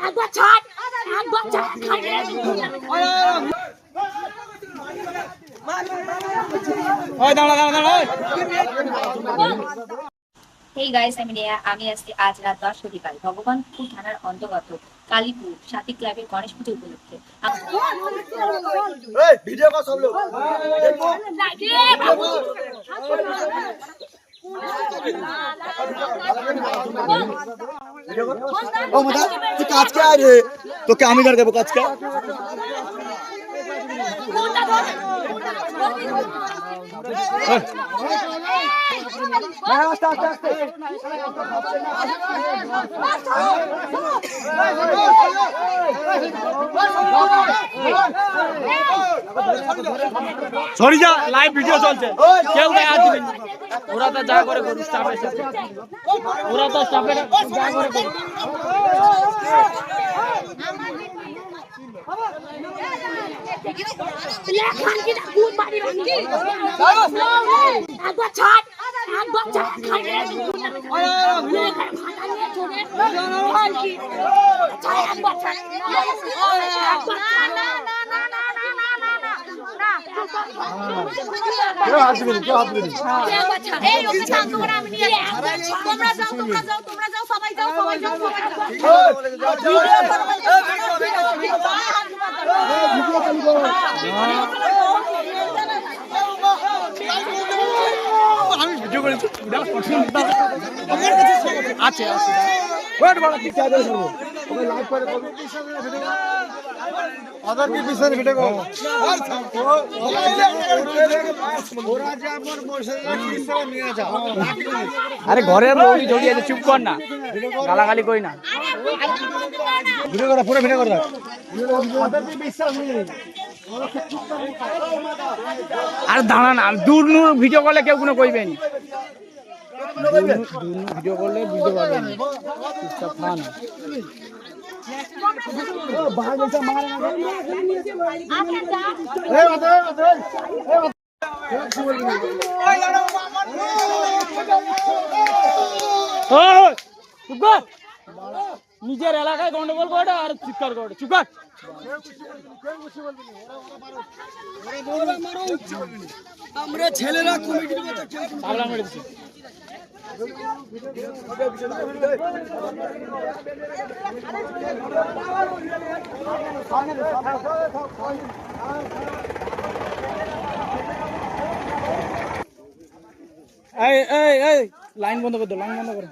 একবার ছাড়, একবার ছাড়। হেই গাইস, আমি আসছি আজ রাত 10 শনিবার ভগবানপুর থানার অন্তর্গত কালীপুর সাথী ক্লাবের গণেশ পুজো উপলক্ষে তোকে আমি দাঁড় দেবো কাজকে সরি যা, লাইভ ভিডিও চলছে, কেউ গায়ে হাত দিবেন না। ওরা তো যা করে করুক, স্টাফের সাথে ওরা তো স্টাফের যা করে করুক। একবার ছাড়, একবার ছাড়। আমি ভিডিও করেছি আছে আরে ঘরের লোক জড়িয়ে আছে, চুপ কর না, গালাগালি করি না। আর দাঁড়া না, দূর নূর ভিডিও করলে কেউ কোনো কইবেন, ভিডিও করলে বুঝতে পারবেন। চুপচাপ থাক না। নিজের এলাকায় গন্ডগোল করে আর চিৎকার করে, চুপ কর। আমরা ছেলেরা কমিটির মতো পাগলা মেরে দিচ্ছি। এই লাইন বন্ধ করে দো, লাইন বন্ধ করো।